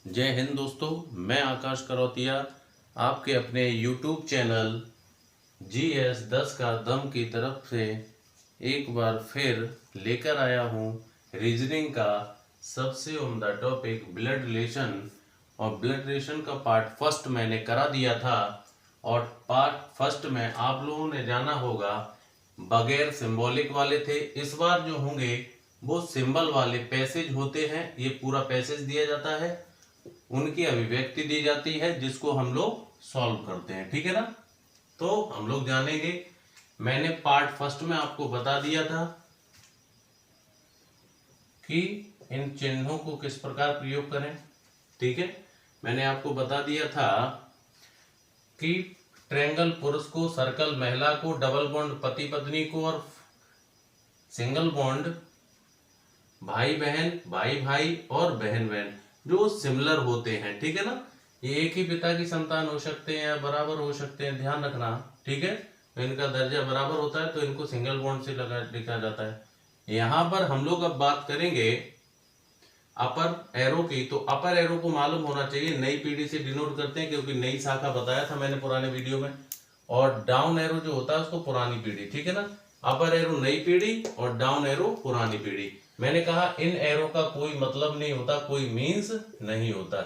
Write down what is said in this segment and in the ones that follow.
जय हिंद दोस्तों, मैं आकाश करौतिया आपके अपने YouTube चैनल GS10 का दम की तरफ से एक बार फिर लेकर आया हूँ रीजनिंग का सबसे उम्दा टॉपिक ब्लड रिलेशन। और ब्लड रिलेशन का पार्ट फर्स्ट मैंने करा दिया था और पार्ट फर्स्ट में आप लोगों ने जाना होगा बगैर सिंबॉलिक वाले थे। इस बार जो होंगे वो सिंबल वाले पैसेज होते हैं। ये पूरा पैसेज दिया जाता है, उनकी अभिव्यक्ति दी जाती है जिसको हम लोग सॉल्व करते हैं। ठीक है ना। तो हम लोग जानेंगे, मैंने पार्ट फर्स्ट में आपको बता दिया था कि इन चिन्हों को किस प्रकार प्रयोग करें। ठीक है, मैंने आपको बता दिया था कि ट्रायंगल पुरुष को, सर्कल महिला को, डबल बॉन्ड पति पत्नी को और सिंगल बॉन्ड भाई बहन, भाई भाई और बहन बहन जो सिमिलर होते हैं। ठीक है ना। ये एक ही पिता की संतान हो सकते हैं या बराबर हो सकते हैं, ध्यान रखना। ठीक है, तो इनका दर्जा बराबर होता है तो इनको सिंगल बॉन्ड से लिखा जाता है। यहाँ पर हम लोग अब बात करेंगे अपर एरो की। तो अपर एरो को मालूम होना चाहिए, नई पीढ़ी से डिनोट करते हैं क्योंकि नई शाखा बताया था मैंने पुराने वीडियो में। और डाउन एरो जो होता है उसको पुरानी पीढ़ी। ठीक है ना। अपर एरो नई पीढ़ी और डाउन एरो पुरानी पीढ़ी। मैंने कहा इन एरो का कोई मतलब नहीं होता, कोई मीन्स नहीं होता,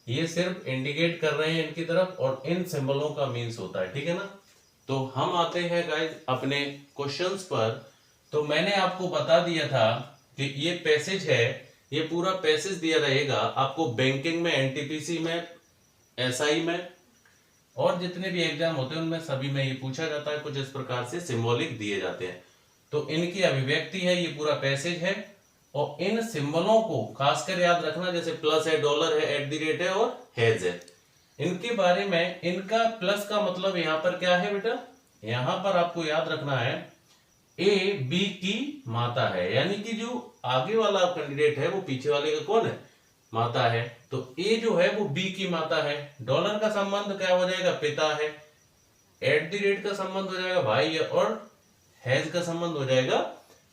ये सिर्फ इंडिकेट कर रहे हैं इनकी तरफ, और इन सिंबलों का मीन्स होता है। ठीक है ना। तो हम आते हैं गाइस अपने क्वेश्चंस पर। तो मैंने आपको बता दिया था कि ये पैसेज है, ये पूरा पैसेज दिया रहेगा आपको बैंकिंग में, एनटीपीसी में, एसआई में और जितने भी एग्जाम होते हैं उनमें सभी में ये पूछा जाता है। कुछ इस प्रकार से सिंबॉलिक दिए जाते हैं। तो इनकी अभिव्यक्ति है, ये पूरा पैसेज है। और इन सिंबलों को खासकर याद रखना, जैसे प्लस है, डॉलर है, एट द रेट है और हैज है। इनके बारे में, इनका प्लस का मतलब यहाँ पर क्या है बेटा, यहाँ पर आपको याद रखना है ए बी की माता है, यानी कि जो आगे वाला कैंडिडेट है वो पीछे वाले का कौन है, माता है। तो ए जो है वो बी की माता है। डॉलर का संबंध क्या हो जाएगा, पिता है। एट द रेट का संबंध हो जाएगा भाई है, और हैज का संबंध हो जाएगा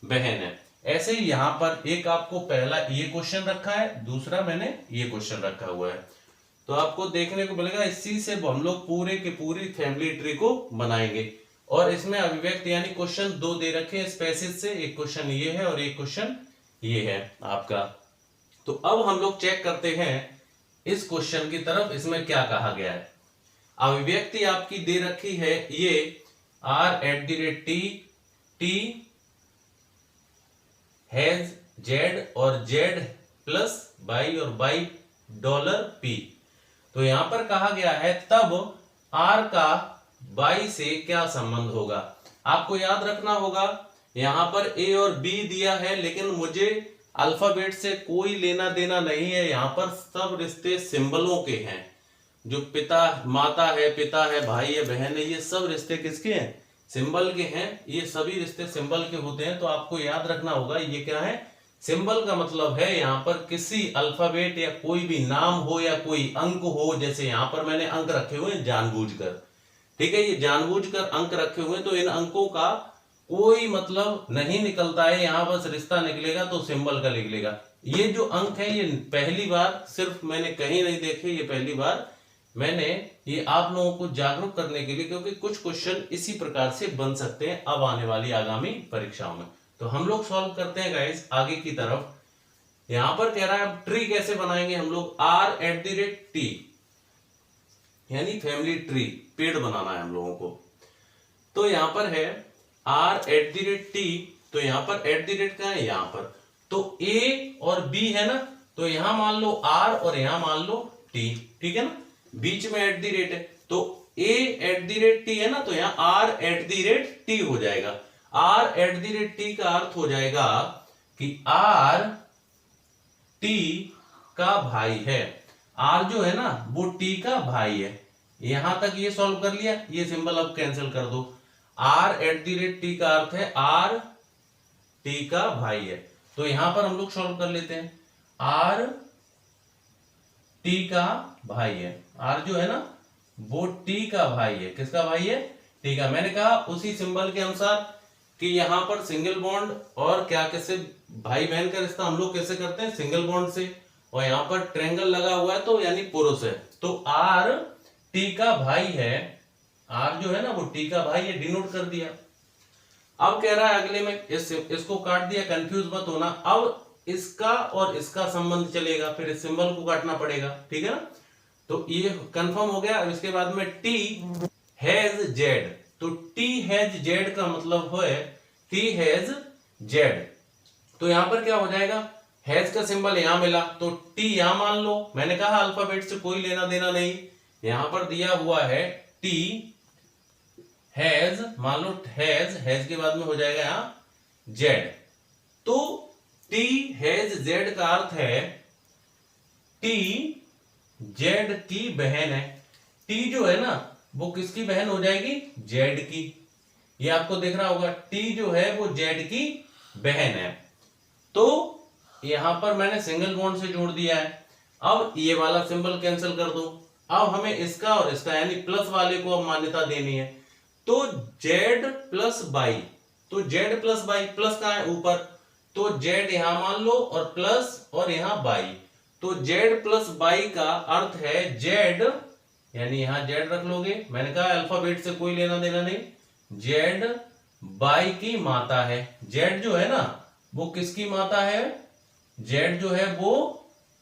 बहन है। ऐसे ही यहां पर एक आपको पहला ये क्वेश्चन रखा है, दूसरा मैंने ये क्वेश्चन रखा हुआ है। तो आपको देखने को मिलेगा, इसी से हम लोग पूरे की पूरी फैमिली ट्री को बनाएंगे। और इसमें अभिव्यक्ति यानी क्वेश्चन दो दे रखे हैं स्पेसिस से, एक क्वेश्चन ये है और एक क्वेश्चन ये है आपका। तो अब हम लोग चेक करते हैं इस क्वेश्चन की तरफ, इसमें क्या कहा गया है। अभिव्यक्ति आपकी दे रखी है ये R at the rate T, T has Z और जेड प्लस बाई और बाई डॉलर पी। तो यहां पर कहा गया है तब आर का बाई से क्या संबंध होगा। आपको याद रखना होगा यहां पर ए और बी दिया है, लेकिन मुझे अल्फाबेट से कोई लेना देना नहीं है। यहां पर सब रिश्ते सिंबलों के हैं। जो पिता माता है, पिता है, भाई है, बहन है, ये सब रिश्ते किसके हैं, सिंबल के हैं। ये सभी रिश्ते सिंबल के होते हैं। तो आपको याद रखना होगा ये क्या है, सिंबल का मतलब है यहाँ पर किसी अल्फाबेट या कोई भी नाम हो या कोई अंक हो। जैसे यहाँ पर मैंने अंक रखे हुए हैं जानबूझकर, ठीक है, ये जानबूझकर अंक रखे हुए हैं, तो इन अंकों का कोई मतलब नहीं निकलता है। यहाँ बस रिश्ता निकलेगा तो सिंबल का निकलेगा। ये जो अंक है ये पहली बार सिर्फ मैंने कहीं नहीं देखे, ये पहली बार मैंने ये आप लोगों को जागरूक करने के लिए, क्योंकि कुछ क्वेश्चन इसी प्रकार से बन सकते हैं अब आने वाली आगामी परीक्षाओं में। तो हम लोग सॉल्व करते हैं गाइस आगे की तरफ। यहां पर कह रहा है अब ट्री कैसे बनाएंगे हम लोग, R at the rate T, यानी फैमिली ट्री, पेड़ बनाना है हम लोगों को। तो यहां पर है R at the rate T, तो यहां पर एट द रेट क्या है, यहां पर तो ए और बी है ना, तो यहां मान लो आर और यहां मान लो टी। ठीक है ना, बीच में एट द रेट है, तो A at the rate T है ना, तो यहां R at the rate T हो जाएगा। R at the rate T का अर्थ हो जाएगा कि आर टी का भाई है। आर जो है ना वो टी का भाई है। यहां तक ये सॉल्व कर लिया, ये सिंबल अब कैंसिल कर दो। R at the rate T का अर्थ है आर टी का भाई है। तो यहां पर हम लोग सॉल्व कर लेते हैं, आर टी का भाई है। आर जो है ना वो टी का भाई है। किसका भाई है, टी का। मैंने कहा उसी सिंबल के अनुसार कि यहां पर सिंगल बॉन्ड और क्या कैसे भाई बहन का रिश्ता हम लोग कैसे करते हैं, सिंगल बॉन्ड से। और यहाँ पर ट्रायंगल लगा हुआ है तो यानी पुरुष है, तो आर टी का भाई है, आर जो है ना वो टी का भाई है, डिनोट कर दिया। अब कह रहा है अगले में इसको काट दिया, कंफ्यूज मत होना। अब इसका और इसका संबंध चलेगा, फिर इस सिंबल को काटना पड़ेगा, ठीक है ना। तो ये कंफर्म हो गया। अब इसके बाद में टी हैज जेड, तो टी हैज जेड का मतलब है टी हैज जेड। तो यहां पर क्या हो जाएगा, हैज का सिंबल यहां मिला तो टी यहां मान लो, मैंने कहा अल्फाबेट से कोई लेना देना नहीं, यहां पर दिया हुआ है टी हैज, मान लो हैज के बाद में हो जाएगा यहां जेड। तो टी हैज जेड का अर्थ है टी जेड की बहन है। टी जो है ना वो किसकी बहन हो जाएगी, जेड की। ये आपको दिख रहा होगा, टी जो है वो जेड की बहन है। तो यहां पर मैंने सिंगल बॉन्ड से जोड़ दिया है। अब ये वाला सिंबल कैंसिल कर दो। अब हमें इसका और इसका यानी प्लस वाले को अब मान्यता देनी है। तो जेड प्लस बाई, तो जेड प्लस बाई, प्लस कहां है ऊपर, तो जेड यहां मान लो और प्लस और यहां बाई, तो जेड प्लस बाई का अर्थ है जेड, यानी यहां जेड रख लोगे, मैंने कहा अल्फाबेट से कोई लेना देना नहीं, जेड बाई की माता है। जेड जो है ना वो किसकी माता है, जेड जो है वो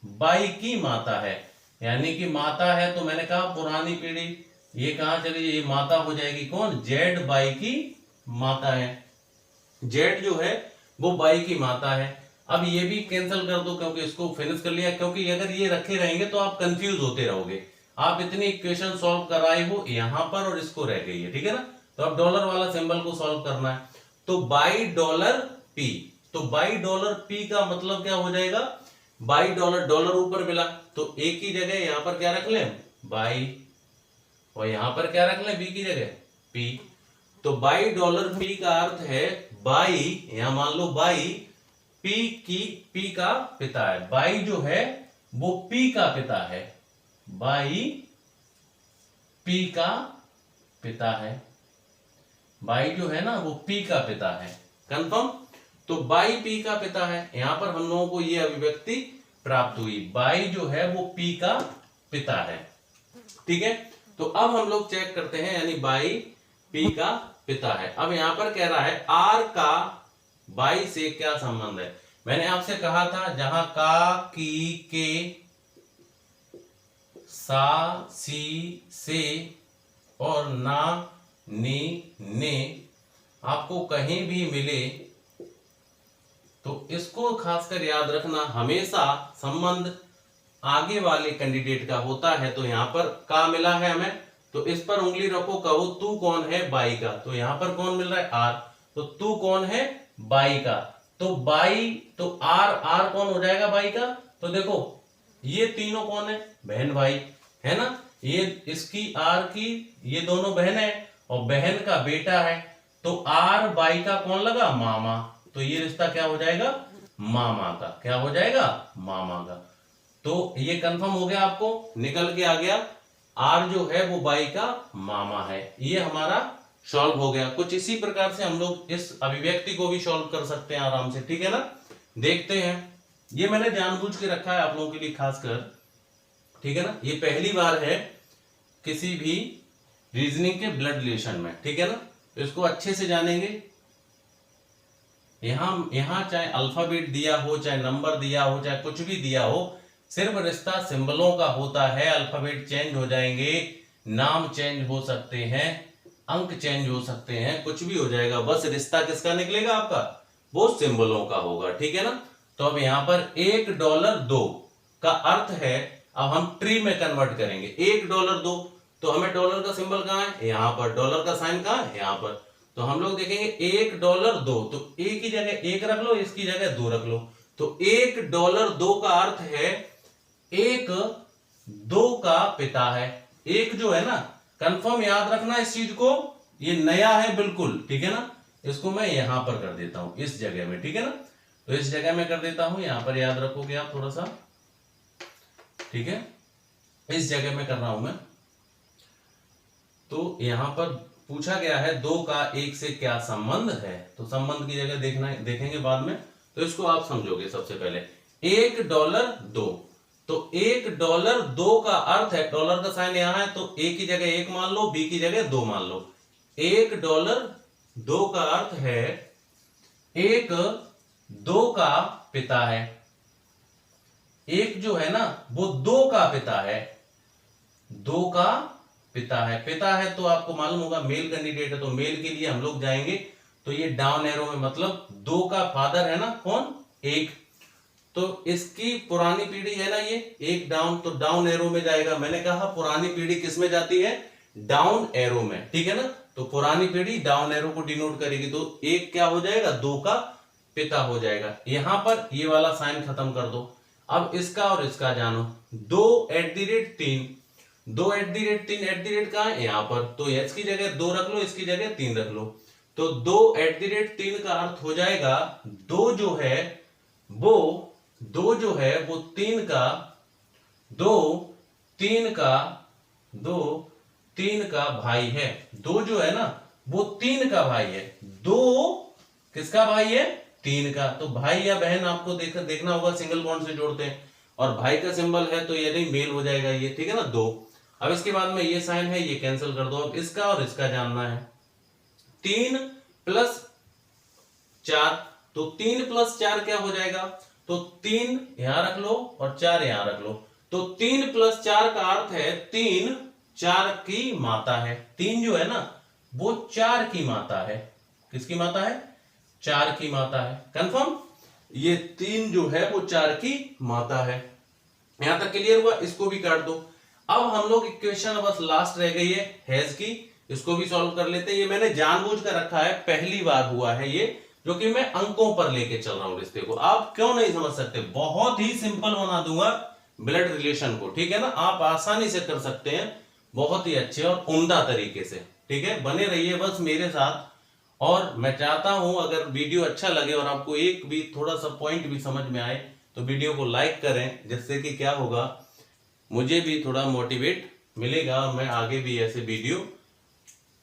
बाई की माता है, यानी कि माता है तो मैंने कहा पुरानी पीढ़ी, ये कहां चली, ये माता हो जाएगी कौन, जेड बाई की माता है। जेड जो है वो बाई की माता है। अब ये भी कैंसिल कर दो क्योंकि इसको फिनिश कर लिया, क्योंकि अगर ये रखे रहेंगे तो आप कंफ्यूज होते रहोगे। आप इतनी इक्वेशन सॉल्व कराए हो यहां पर और इसको रह गई है, ठीक है ना। तो अब डॉलर वाला सिंबल को सॉल्व करना है, तो बाई डॉलर पी, तो बाई डॉलर पी का मतलब क्या हो जाएगा, बाई डॉलर, डॉलर ऊपर मिला तो ए की जगह यहां पर क्या रख लें, बाई, और यहां पर क्या रख लें, बी की जगह पी। तो बाई डॉलर पी का अर्थ है बाई, यहां मान लो बाई पी की, पी का पिता है, बाई जो है वो पी का पिता है, बाई पी का पिता है, बाई जो है ना वो पी का पिता है, कंफर्म। तो बाई पी का पिता है, यहां पर हम लोगों को ये अभिव्यक्ति प्राप्त हुई, बाई जो है वो पी का पिता है, ठीक है। तो अब हम लोग चेक करते हैं, यानी बाई पी का पिता है। अब यहां पर कह रहा है आर का बाई से क्या संबंध है। मैंने आपसे कहा था जहां का, की, के, सा, सी, से और ना, नी, ने आपको कहीं भी मिले तो इसको खासकर याद रखना, हमेशा संबंध आगे वाले कैंडिडेट का होता है। तो यहां पर का मिला है हमें, तो इस पर उंगली रखो, कहो तू कौन है, बाई का, तो यहां पर कौन मिल रहा है, आर, तो तू कौन है, बाई का, तो बाई, तो आर, आर कौन हो जाएगा बाई का, तो देखो ये तीनों कौन है, बहन भाई है ना, ये इसकी आर की, ये दोनों बहन है और बहन का बेटा है, तो आर बाई का कौन लगा, मामा, तो ये रिश्ता क्या हो जाएगा, मामा का, क्या हो जाएगा, मामा का। तो ये कंफर्म हो गया, आपको निकल के आ गया, आर जो है वो बाई का मामा है। ये हमारा सॉल्व हो गया। कुछ इसी प्रकार से हम लोग इस अभिव्यक्ति को भी सॉल्व कर सकते हैं आराम से, ठीक है ना। देखते हैं, ये मैंने जानबूझ के रखा है आप लोगों के लिए खासकर, ठीक है ना। ये पहली बार है किसी भी रीजनिंग के ब्लड रिलेशन में, ठीक है ना, तो इसको अच्छे से जानेंगे। यहां चाहे अल्फाबेट दिया हो, चाहे नंबर दिया हो, चाहे कुछ भी दिया हो, सिर्फ रिश्ता सिंबलों का होता है। अल्फाबेट चेंज हो जाएंगे, नाम चेंज हो सकते हैं, अंक चेंज हो सकते हैं, कुछ भी हो जाएगा, बस रिश्ता किसका निकलेगा आपका, वो सिंबलों का होगा, ठीक है ना। तो अब यहां पर $1 का अर्थ है, अब हम ट्री में कन्वर्ट करेंगे, $1 तो हमें डॉलर का सिंबल कहां है, यहां पर, डॉलर का साइन कहां है, यहां पर, तो हम लोग देखेंगे $1 तो ए की जगह 1 रख लो, इसकी जगह 2 रख लो, तो $1 का अर्थ है एक 2 का पिता है। एक जो है ना, कंफर्म याद रखना इस चीज को, ये नया है बिल्कुल, ठीक है ना। इसको मैं यहां पर कर देता हूं, इस जगह में, ठीक है ना, तो इस जगह में कर देता हूं, यहां पर याद रखोगे आप थोड़ा सा, ठीक है, इस जगह में कर रहा हूं मैं। तो यहां पर पूछा गया है 2 का 1 से क्या संबंध है, तो संबंध की जगह देखेंगे बाद में, तो इसको आप समझोगे। सबसे पहले $1 2, तो $1 का अर्थ है, डॉलर का साइन यहां है तो ए की जगह 1 मान लो, बी की जगह 2 मान लो। $1 का अर्थ है 1 2 का पिता है। एक जो है ना वो 2 का पिता है, 2 का पिता है। पिता है तो आपको मालूम होगा मेल कैंडिडेट है, तो मेल के लिए हम लोग जाएंगे तो ये डाउन एरो में, मतलब 2 का फादर है ना कौन, 1। तो इसकी पुरानी पीढ़ी है ना ये 1 डाउन, तो डाउन एरो में जाएगा। मैंने कहा पुरानी पीढ़ी किस में जाती है, डाउन एरो में, ठीक है ना। तो पुरानी पीढ़ी डाउन एरो को डिनोट करेगी, तो 1 क्या हो जाएगा, 2 का पिता हो जाएगा। यहां पर ये वाला साइन खत्म कर दो। अब इसका और इसका जानो, 2@3, 2@3 कहां है, यहां पर। तो इसकी जगह 2 रख लो, इसकी जगह 3 रख लो। तो 2@3 का अर्थ हो जाएगा 2 जो है वो 3 का 3 का भाई है। 2 जो है ना वो 3 का भाई है। 2 किसका भाई है, 3 का। तो भाई या बहन आपको देखना होगा, सिंगल बॉन्ड से जोड़ते हैं और भाई का सिंबल है तो ये नहीं मेल हो जाएगा ये, ठीक है ना 2। अब इसके बाद में ये साइन है ये कैंसिल कर दो। अब इसका और इसका जानना है, 3 + 4, तो 3 + 4 क्या हो जाएगा, तो 3 यहां रख लो और 4 यहां रख लो। तो 3 + 4 का अर्थ है 3 4 की माता है। 3 जो है ना वो 4 की माता है। किसकी माता है, 4 की माता है। कंफर्म, ये 3 जो है वो 4 की माता है। यहां तक क्लियर हुआ, इसको भी काट दो। अब हम लोग इक्वेशन बस लास्ट रह गई है हैज की, इसको भी सॉल्व कर लेते हैं। ये मैंने जानबूझ कर रखा है, पहली बार हुआ है ये, जो कि मैं अंकों पर लेके चल रहा हूं रिश्ते को। आप क्यों नहीं समझ सकते, बहुत ही सिंपल बना दूंगा ब्लड रिलेशन को, ठीक है ना। आप आसानी से कर सकते हैं, बहुत ही अच्छे और उम्दा तरीके से, ठीक है। बने रहिए बस मेरे साथ। और मैं चाहता हूं अगर वीडियो अच्छा लगे और आपको एक भी थोड़ा सा पॉइंट भी समझ में आए तो वीडियो को लाइक करें, जिससे कि क्या होगा, मुझे भी थोड़ा मोटिवेट मिलेगा और मैं आगे भी ऐसे वीडियो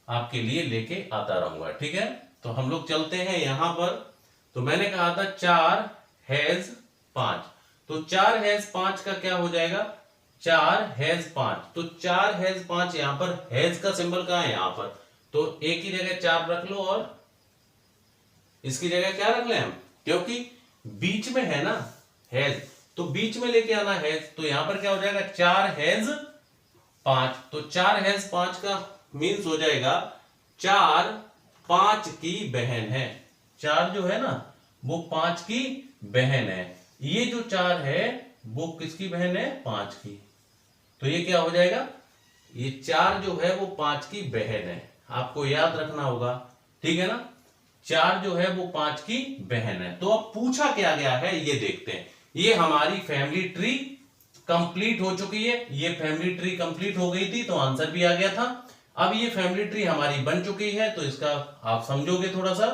आपके लिए लेके आता रहूंगा, ठीक है। तो हम लोग चलते हैं यहां पर। तो मैंने कहा था 4 हैज 5, तो 4 हैज 5 का क्या हो जाएगा, 4 हैज 5। तो 4 हैज 5, यहां पर हैज का सिंबल कहां है, यहां पर। तो एक ही जगह 4 रख लो और इसकी जगह क्या रख लें हम, क्योंकि बीच में है ना हैज, तो बीच में लेके आना हैज। तो यहां पर क्या हो जाएगा, 4 हैज 5। तो 4 हैज 5 का मीन्स हो जाएगा 4 5 की बहन है। 4 जो है ना वो 5 की बहन है। ये जो 4 है वो किसकी बहन है, 5 की। तो ये क्या हो जाएगा, ये 4 जो है वो 5 की बहन है। आपको याद रखना होगा, ठीक है ना। 4 जो है वो 5 की बहन है। तो अब पूछा क्या गया है ये देखते हैं। ये हमारी फैमिली ट्री कंप्लीट हो चुकी है। ये फैमिली ट्री कंप्लीट हो गई थी तो आंसर भी आ गया था। अब ये फैमिली ट्री हमारी बन चुकी है तो इसका आप समझोगे थोड़ा सा।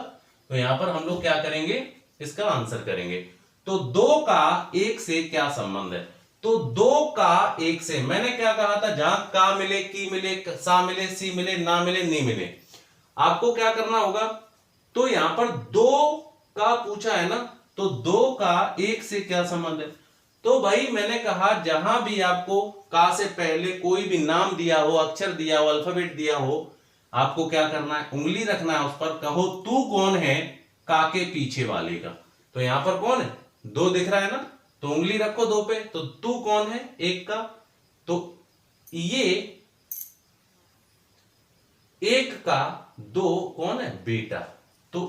तो यहां पर हम लोग क्या करेंगे, इसका आंसर करेंगे। तो 2 का 1 से क्या संबंध है, तो 2 का 1 से, मैंने क्या कहा था, जहां का मिले, की मिले, सा मिले, सी मिले, ना मिले, नहीं मिले, आपको क्या करना होगा। तो यहां पर 2 का पूछा है ना, तो 2 का 1 से क्या संबंध है। तो भाई मैंने कहा जहां भी आपको का से पहले कोई भी नाम दिया हो, अक्षर दिया हो, अल्फाबेट दिया हो, आपको क्या करना है, उंगली रखना है उस पर। कहो तू कौन है, का के पीछे वाले का। तो यहां पर कौन है, 2 दिख रहा है ना, तो उंगली रखो 2 पे। तो तू कौन है, 1 का। तो ये 1 का 2 कौन है, बेटा। तो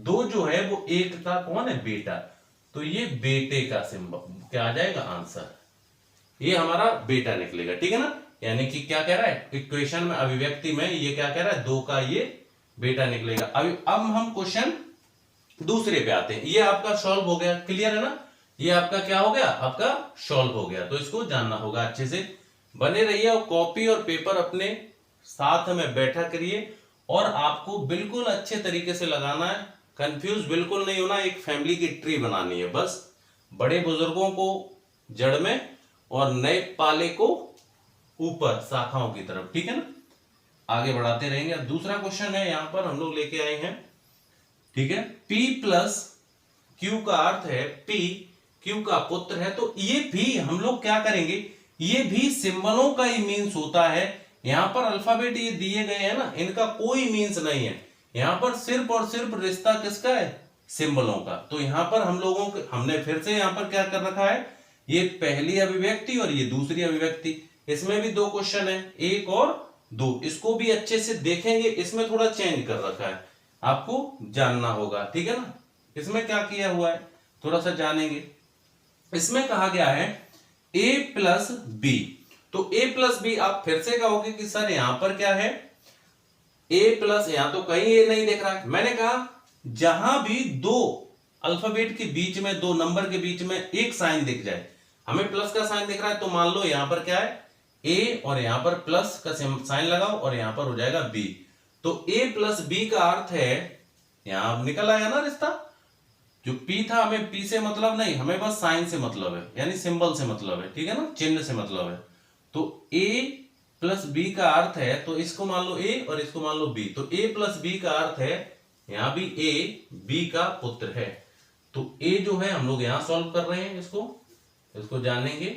2 जो है वो 1 का कौन है, बेटा। तो ये बेटे का सिंबल क्या आ जाएगा, आंसर। ये हमारा बेटा निकलेगा, ठीक है ना। यानी कि क्या कह रहा है इक्वेशन में, अभिव्यक्ति में ये क्या कह रहा है, 2 का ये बेटा निकलेगा। अब हम क्वेश्चन दूसरे पे आते हैं। ये आपका सॉल्व हो गया, क्लियर है ना। ये आपका क्या हो गया, आपका सॉल्व हो गया। तो इसको जानना होगा अच्छे से। बने रहिए और कॉपी और पेपर अपने साथ में बैठा करिए और आपको बिल्कुल अच्छे तरीके से लगाना है। कंफ्यूज बिल्कुल नहीं होना। एक फैमिली की ट्री बनानी है बस, बड़े बुजुर्गों को जड़ में और नए पाले को ऊपर शाखाओं की तरफ, ठीक है ना। आगे बढ़ाते रहेंगे। दूसरा क्वेश्चन है यहां पर हम लोग लेके आए हैं, ठीक है। P + Q का अर्थ है P Q का पुत्र है। तो ये भी हम लोग क्या करेंगे, ये भी सिंबलों का ही मीन्स होता है। यहां पर अल्फाबेट ये दिए गए हैं ना, इनका कोई मीन्स नहीं है, यहां पर सिर्फ और सिर्फ रिश्ता किसका है, सिंबलों का। तो यहां पर हम लोगों के हमने फिर से यहां पर क्या कर रखा है, ये पहली अभिव्यक्ति और ये दूसरी अभिव्यक्ति, इसमें भी दो क्वेश्चन है, एक और दो, इसको भी अच्छे से देखेंगे। इसमें थोड़ा चेंज कर रखा है, आपको जानना होगा, ठीक है ना। इसमें क्या किया हुआ है थोड़ा सा जानेंगे। इसमें कहा गया है a प्लस बी। तो a प्लस बी, आप फिर से कहोगे कि सर यहां पर क्या है, a प्लस, यहां तो कहीं a नहीं दिख रहा है। मैंने कहा जहां भी दो अल्फाबेट के बीच में, दो नंबर के बीच में एक साइन दिख जाए, हमें प्लस का साइन दिख रहा है, तो मान लो यहां पर क्या है a और यहां पर प्लस का साइन लगाओ और यहां पर हो जाएगा b। तो a प्लस b का अर्थ है, यहां निकल आया ना रिश्ता, जो P था हमें P से मतलब नहीं, हमें बस साइन से मतलब है, यानी सिंबल से मतलब है, ठीक है ना, चिन्ह से मतलब है। तो A प्लस बी का अर्थ है, तो इसको मान लो A और इसको मान लो B, तो A प्लस बी का अर्थ है यहां भी A B का पुत्र है। तो A जो है हम लोग यहां सॉल्व कर रहे हैं, इसको जानेंगे।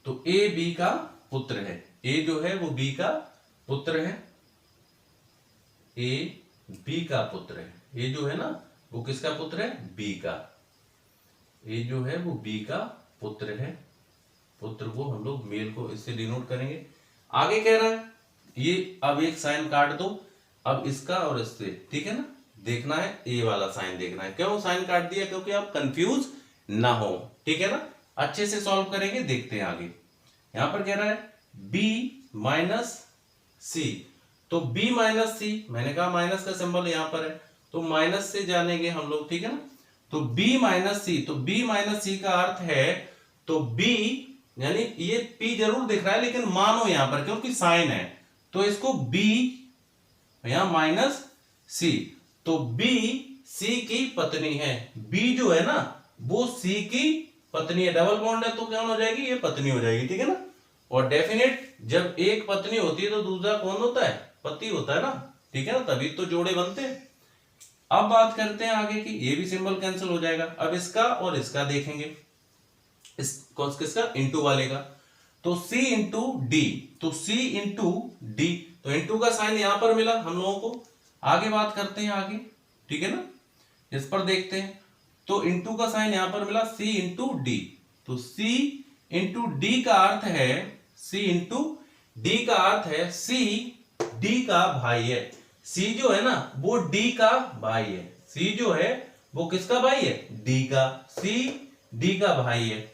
तो A B का पुत्र है, A जो है वो B का पुत्र है, A B का पुत्र है। A जो है ना वो किसका पुत्र है, बी का। ये जो है वो बी का पुत्र है, पुत्र को हम लोग मेल को इससे डिनोट करेंगे। आगे कह रहा है ये, अब एक साइन काट दो, अब इसका और इससे, ठीक है ना, देखना है ए वाला साइन देखना है। क्यों साइन काट दिया, क्योंकि आप कंफ्यूज ना हो, ठीक है ना। अच्छे से सॉल्व करेंगे, देखते हैं आगे। यहां पर कह रहा है b माइनस सी। तो b माइनस सी, मैंने कहा माइनस का सिंबल यहां पर है, तो माइनस से जानेंगे हम लोग, ठीक है ना। तो b माइनस सी, तो b माइनस सी का अर्थ है, तो b यानी ये p जरूर दिख रहा है लेकिन मानो यहां पर क्योंकि साइन है, तो इसको b यहां माइनस सी। तो b c की पत्नी है, b जो है ना वो c की पत्नी है, डबल बॉन्ड है तो क्या हो जाएगी, ये पत्नी हो जाएगी, ठीक है ना। और डेफिनेट जब एक पत्नी होती है तो दूसरा कौन होता है, पति होता है ना, ठीक है ना, तभी तो जोड़े बनते हैं। अब बात करते हैं आगे की, ये भी सिंबल कैंसिल हो जाएगा। अब इसका और इसका देखेंगे, इस किसका, इंटू वाले का। तो C इंटू डी, तो C इंटू डी, तो इंटू का साइन यहां पर मिला हम लोगों को। आगे बात करते हैं आगे, ठीक है ना, इस पर देखते हैं। तो इंटू का साइन यहां पर मिला, C इंटू डी। तो C इंटू डी का अर्थ है, C इंटू डी का अर्थ है C D का भाई है। C जो है ना वो D का भाई है, C जो है वो किसका भाई है, D का। C D का भाई है।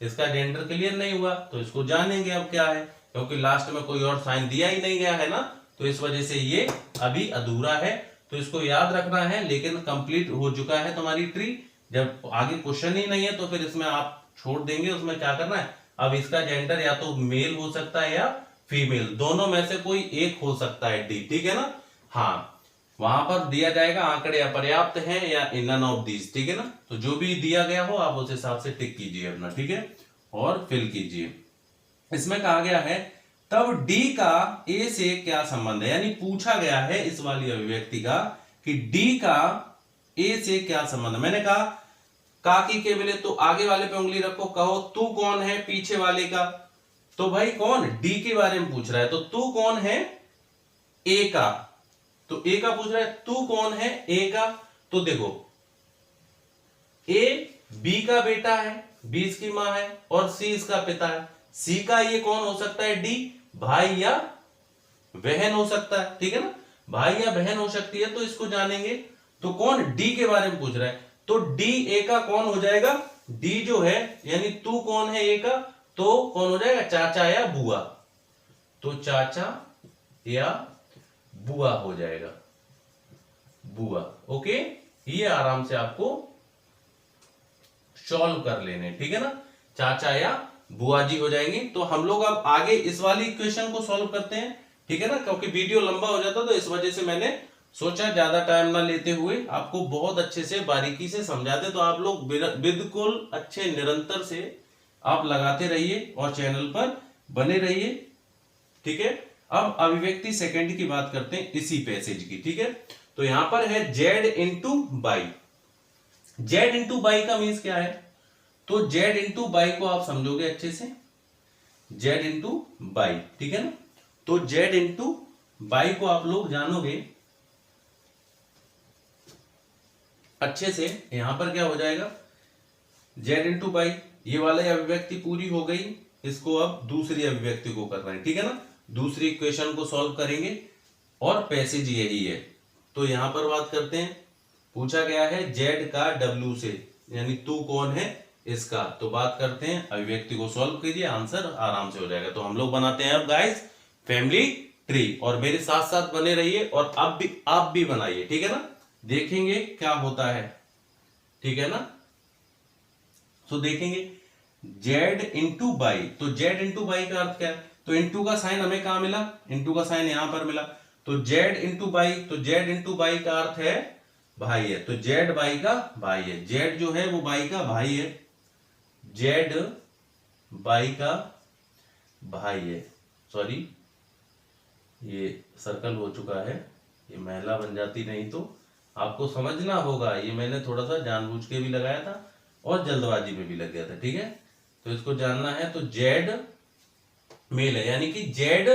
इसका जेंडर क्लियर नहीं हुआ तो इसको जानेंगे अब क्या है, क्योंकि लास्ट में कोई और साइन दिया ही नहीं गया है ना, तो इस वजह से ये अभी अधूरा है। तो इसको याद रखना है, लेकिन कंप्लीट हो चुका है तुम्हारी ट्री। जब आगे क्वेश्चन ही नहीं है तो फिर इसमें आप छोड़ देंगे, उसमें क्या करना है। अब इसका जेंडर या तो मेल हो सकता है या फीमेल, दोनों में से कोई एक हो सकता है, डी, ठीक है ना। हाँ, वहां पर दिया जाएगा आंकड़े अपर्याप्त हैं या नन ऑफ दीज, ठीक है ना। तो जो भी दिया गया हो आप उस हिसाब से टिक कीजिए अपना, ठीक है, और फिल कीजिए। इसमें कहा गया है तब डी का ए से क्या संबंध है, यानी पूछा गया है इस वाली अभिव्यक्ति का कि डी का ए से क्या संबंध है। मैंने कहा काकी के मिले तो आगे वाले पे उंगली रखो, कहो तू कौन है पीछे वाले का। तो भाई कौन, डी के बारे में पूछ रहा है, तो तू कौन है, ए का। तो ए का पूछ रहा है तू कौन है, ए का। तो देखो ए बी का बेटा है, बी इसकी मां है और सी इसका पिता है। सी का ये कौन हो सकता है, डी, भाई या बहन हो सकता है, ठीक है ना, भाई या बहन हो सकती है। तो इसको जानेंगे। तो कौन, डी के बारे में पूछ रहा है, तो डी ए का कौन हो जाएगा, डी जो है यानी तू कौन है ए का, तो कौन हो जाएगा, चाचा या बुआ। तो चाचा या बुआ हो जाएगा, बुआ। ओके, ये आराम से आपको सॉल्व कर लेने, ठीक है ना, चाचा या बुआ जी हो जाएंगे। तो हम लोग अब आगे इस वाली इक्वेशन को सॉल्व करते हैं, ठीक है ना, क्योंकि वीडियो लंबा हो जाता तो इस वजह से मैंने सोचा ज्यादा टाइम ना लेते हुए आपको बहुत अच्छे से बारीकी से समझाते, तो आप लोग बिल्कुल अच्छे निरंतर से आप लगाते रहिए और चैनल पर बने रहिए, ठीक है। अब अभिव्यक्ति सेकंड की बात करते हैं इसी पैसेज की, ठीक है। तो यहां पर है z into by. Z into by का मीन्स क्या है, तो जेड इंटू बाई को आप समझोगे अच्छे से, जेड इंटू बाई, ठीक है ना। तो जेड इंटू बाई को आप लोग जानोगे अच्छे से। यहां पर क्या हो जाएगा, जेड इंटू बाई, ये वाला अभिव्यक्ति पूरी हो गई, इसको अब दूसरी अभिव्यक्ति को करना है, ठीक है ना। दूसरी इक्वेशन को सॉल्व करेंगे और पैसेज यही है। तो यहां पर बात करते हैं, पूछा गया है जेड का डब्ल्यू से, यानी तू कौन है इसका। तो बात करते हैं, अभिव्यक्ति को सॉल्व कीजिए, आंसर आराम से हो जाएगा। तो हम लोग बनाते हैं अब गाइस फैमिली ट्री, और मेरे साथ साथ बने रहिए, और आप भी बनाइए, ठीक है ना। देखेंगे क्या होता है, ठीक है ना। तो देखेंगे जेड इंटू बाई, तो जेड इंटू बाई का अर्थ क्या है, तो इंटू का साइन हमें कहां मिला, इंटू का साइन यहां पर मिला, तो जेड इंटू बाई, तो जेड इंटू बाई का अर्थ है भाई है, तो जेड बाई का भाई है, जेड जो है वो बाई का भाई है, जेड बाई का भाई है, सॉरी ये सर्कल हो चुका है, ये महिला बन जाती, नहीं तो आपको समझना होगा, ये मैंने थोड़ा सा जानबूझ के भी लगाया था और जल्दबाजी में भी लग गया था, ठीक है। तो इसको जानना है, तो जेड मेल है, यानी कि जेड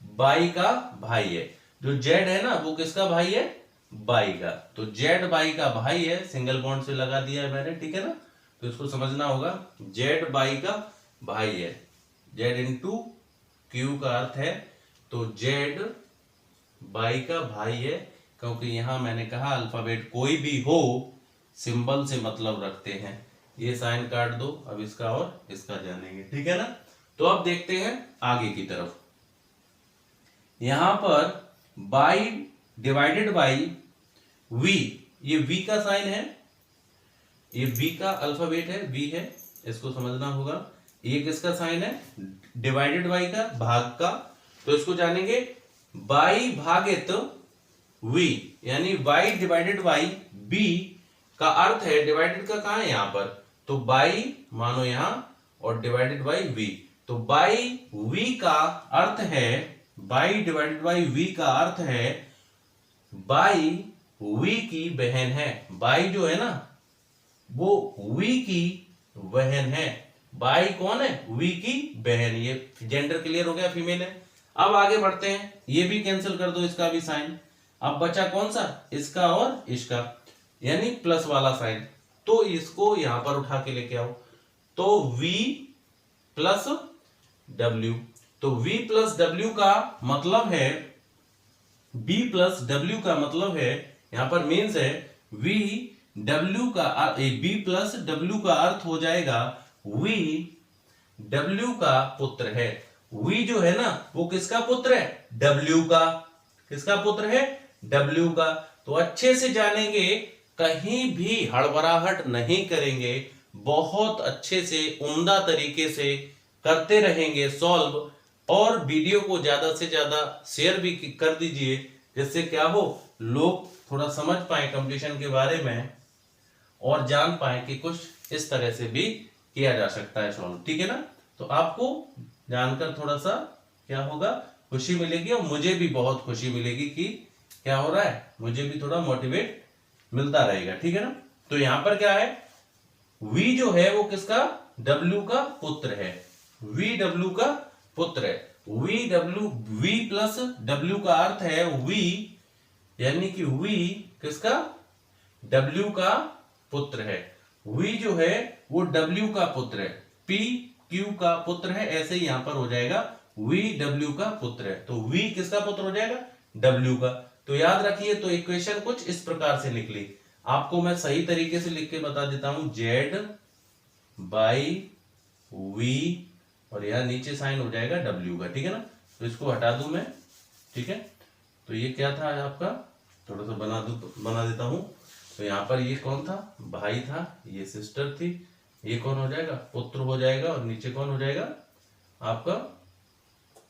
बाई का भाई है, जो जेड है ना वो किसका भाई है, बाई का, तो जेड बाई का भाई है, सिंगल बॉन्ड से लगा दिया है मैंने, ठीक है ना। तो इसको समझना होगा, जेड बाई का भाई है, जेड इंटू क्यू का अर्थ है, तो जेड बाई का भाई है, क्योंकि यहां मैंने कहा अल्फाबेट कोई भी हो सिंबल से मतलब रखते हैं। ये साइन काट दो, अब इसका और इसका जानेंगे, ठीक है ना। तो अब देखते हैं आगे की तरफ, यहां पर बाई डिवाइडेड बाई वी, ये वी का साइन है, ये वी का अल्फाबेट है, वी है, इसको समझना होगा। ये किसका साइन है, डिवाइडेड बाई का, भाग का, तो इसको जानेंगे बाई भागित वी, यानी y डिवाइडेड बाई बी का अर्थ है, डिवाइडेड का कहां है यहां पर, तो बाई मानो यहां और डिवाइडेड बाई वी, तो बाई वी का अर्थ है, बाई डिवाइडेड बाई वी का अर्थ है बाई वी की बहन है, बाई जो है ना वो वी की बहन है, बाई कौन है, वी की बहन, ये जेंडर क्लियर हो गया, फीमेल है। अब आगे बढ़ते हैं, ये भी कैंसिल कर दो, इसका भी साइन, अब बचा कौन सा, इसका और इसका, यानी प्लस वाला साइन, तो इसको यहां पर उठा के लेके आओ, तो v प्लस डब्ल्यू, तो v प्लस डब्ल्यू का मतलब है, b प्लस डब्ल्यू का मतलब है, यहां पर मीन्स है v डब्ल्यू का, b प्लस डब्ल्यू का अर्थ हो जाएगा v डब्ल्यू का पुत्र है, v जो है ना वो किसका पुत्र है, डब्ल्यू का, किसका पुत्र है, डब्ल्यू का। तो अच्छे से जानेंगे, कहीं भी हड़बड़ाहट नहीं करेंगे, बहुत अच्छे से उम्दा तरीके से करते रहेंगे सॉल्व, और वीडियो को ज्यादा से ज्यादा शेयर भी कर दीजिए, जिससे क्या हो, लोग थोड़ा समझ पाए कंपटीशन के बारे में और जान पाए कि कुछ इस तरह से भी किया जा सकता है सॉल्व, ठीक है ना। तो आपको जानकर थोड़ा सा क्या होगा, खुशी मिलेगी, और मुझे भी बहुत खुशी मिलेगी कि क्या हो रहा है, मुझे भी थोड़ा मोटिवेट मिलता रहेगा, ठीक है ना। तो यहां पर क्या है, v जो है वो किसका, w का पुत्र है, v w का पुत्र है, v प्लस w का अर्थ है v, यानी कि v किसका, w का पुत्र है, v जो है वो w का पुत्र है, p q का पुत्र है, ऐसे ही यहां पर हो जाएगा v w का पुत्र है, तो v किसका पुत्र हो जाएगा, w का। तो याद रखिए, तो इक्वेशन कुछ इस प्रकार से निकली, आपको मैं सही तरीके से लिख के बता देता हूं, जेड बाई वी, और यहां नीचे साइन हो जाएगा डब्ल्यू का, ठीक है ना। तो इसको हटा दूं मैं, ठीक है। तो ये क्या था आपका, थोड़ा सा बना देता हूं। तो यहाँ पर ये कौन था, भाई था, ये सिस्टर थी, ये कौन हो जाएगा, पुत्र हो जाएगा, और नीचे कौन हो जाएगा आपका,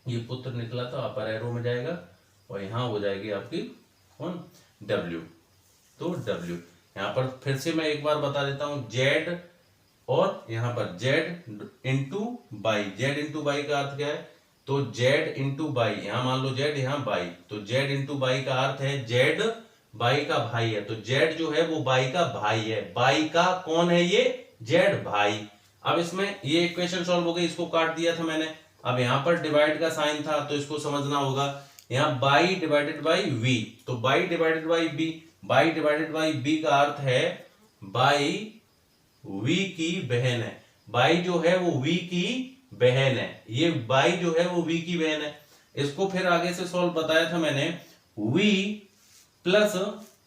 ये पुत्र निकला तो अपर एरो में जाएगा, और यहाँ हो जाएगी आपकी कौन, W, तो W यहाँ पर फिर से मैं एक बार बता देता हूं, Z, और यहाँ पर Z into by, Z into by का अर्थ क्या है, तो Z इंटू बाई, यहाँ मान लो Z, यहाँ बाई, तो Z इंटू बाई का अर्थ है Z बाई का भाई है, तो जेड जो है वो बाई का भाई है। बाई का कौन है ये? जेड भाई। अब इसमें ये इक्वेशन सॉल्व हो गई, इसको काट दिया था मैंने। अब यहां पर डिवाइड का साइन था तो इसको समझना होगा, यहां बाई डिवाइडेड बाई वी, तो Y divided by B, Y divided by B का अर्थ है बाई वी की बहन है। बाई जो है वो वी की बहन है, ये बाई जो है वो वी की बहन है। इसको फिर आगे से सॉल्व बताया था मैंने, V plus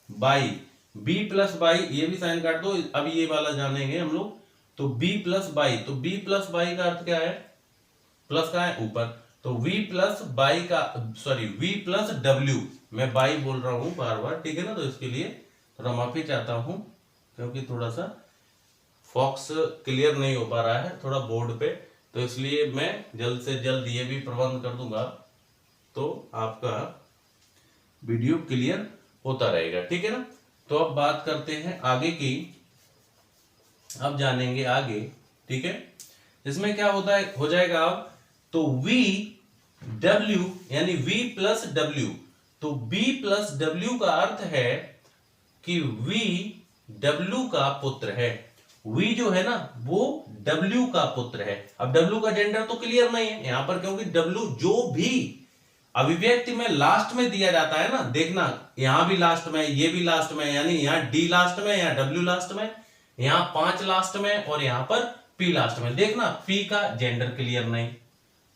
Y, B plus Y, ये भी साइन काट दो, अब ये वाला जानेंगे हम लोग। तो बी प्लस बाई, तो बी प्लस बाई का अर्थ क्या है? प्लस का है ऊपर, तो v प्लस बाई का, सॉरी v प्लस डब्ल्यू, मैं बाई बोल रहा हूं बार बार, ठीक है ना, तो इसके लिए थोड़ा माफी चाहता हूं क्योंकि थोड़ा सा फॉक्स क्लियर नहीं हो पा रहा है थोड़ा बोर्ड पे, तो इसलिए मैं जल्द से जल्द ये भी प्रबंध कर दूंगा तो आपका वीडियो क्लियर होता रहेगा, ठीक है ना। तो अब बात करते हैं आगे की, अब जानेंगे आगे, ठीक है। इसमें क्या होता है, हो जाएगा अब, तो v w यानी v प्लस w, तो b प्लस w का अर्थ है कि v w का पुत्र है। v जो है ना वो w का पुत्र है। अब w का जेंडर तो क्लियर नहीं है यहां पर, क्योंकि w जो भी अभिव्यक्ति में लास्ट में दिया जाता है ना, देखना यहां भी लास्ट में, ये भी लास्ट में, यानी यहां d लास्ट में, यहां w लास्ट में, यहां 5 लास्ट में और यहां पर p लास्ट में। देखना p का जेंडर क्लियर नहीं,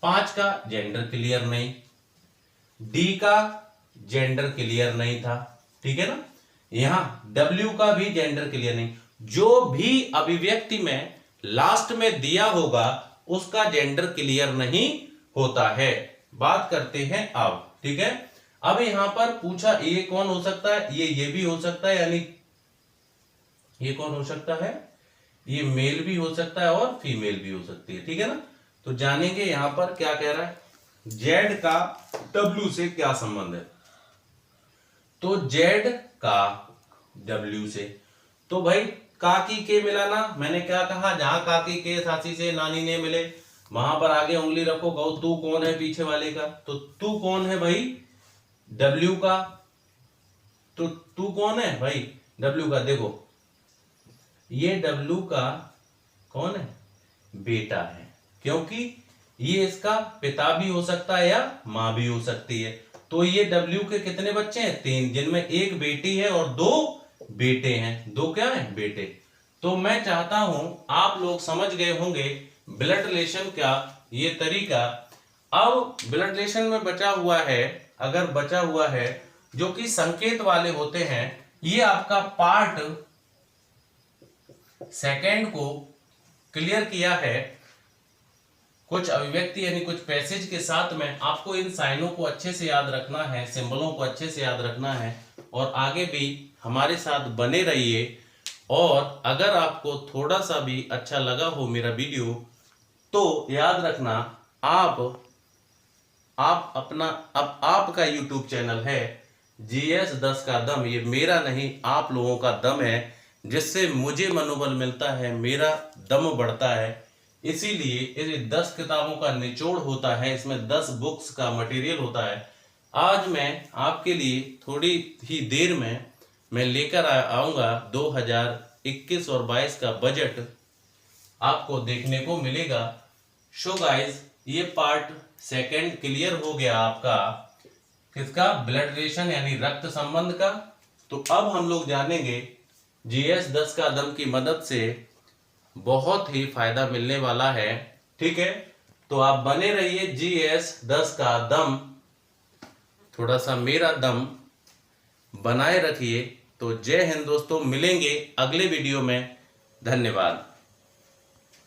5 का जेंडर क्लियर नहीं, d का जेंडर क्लियर नहीं था, ठीक है ना। यहां w का भी जेंडर क्लियर नहीं। जो भी अभिव्यक्ति में लास्ट में दिया होगा उसका जेंडर क्लियर नहीं होता है। बात करते हैं अब, ठीक है। अब यहां पर पूछा ये कौन हो सकता है, ये भी हो सकता है, यानी ये कौन हो सकता है, ये मेल भी हो सकता है और फीमेल भी हो सकती है, ठीक है ना। तो जानेंगे यहां पर क्या कह रहा है, जेड का डब्ल्यू से क्या संबंध है। तो जेड का डब्ल्यू से, तो भाई काकी के मिलाना, मैंने क्या कहा, जहां काकी के साथी से नानी ने मिले वहां पर आगे उंगली रखो, कहो तू कौन है पीछे वाले का, तो तू कौन है भाई, डब्ल्यू का, तो तू कौन है भाई, डब्ल्यू का। देखो ये डब्ल्यू का कौन है, बेटा है, क्योंकि ये इसका पिता भी हो सकता है या मां भी हो सकती है। तो ये डब्ल्यू के कितने बच्चे हैं, 3, जिनमें एक बेटी है और 2 बेटे हैं। 2 क्या है, बेटे। तो मैं चाहता हूं आप लोग समझ गए होंगे ब्लड रिलेशन का ये तरीका। अब ब्लड रिलेशन में बचा हुआ है, अगर बचा हुआ है जो कि संकेत वाले होते हैं, ये आपका पार्ट सेकंड को क्लियर किया है। कुछ अभिव्यक्ति यानी कुछ पैसेज के साथ में आपको इन साइनों को अच्छे से याद रखना है, सिंबलों को अच्छे से याद रखना है और आगे भी हमारे साथ बने रहिए। और अगर आपको थोड़ा सा भी अच्छा लगा हो मेरा वीडियो तो याद रखना आप अपना, अब आपका YouTube चैनल है GS 10 का दम, ये मेरा नहीं आप लोगों का दम है, जिससे मुझे मनोबल मिलता है, मेरा दम बढ़ता है। इसीलिए ये 10 किताबों का निचोड़ होता है, इसमें 10 बुक्स का मटेरियल होता है। आज मैं आपके लिए थोड़ी ही देर में मैं लेकर आऊँगा 2021 और 22 का बजट आपको देखने को मिलेगा। सो गाइस, ये पार्ट सेकंड क्लियर हो गया आपका, किसका, ब्लड रिलेशन यानी रक्त संबंध का। तो अब हम लोग जानेंगे GS 10 का दम की मदद से बहुत ही फायदा मिलने वाला है, ठीक है। तो आप बने रहिए GS 10 का दम, थोड़ा सा मेरा दम बनाए रखिए। तो जय हिंद दोस्तों, मिलेंगे अगले वीडियो में, धन्यवाद।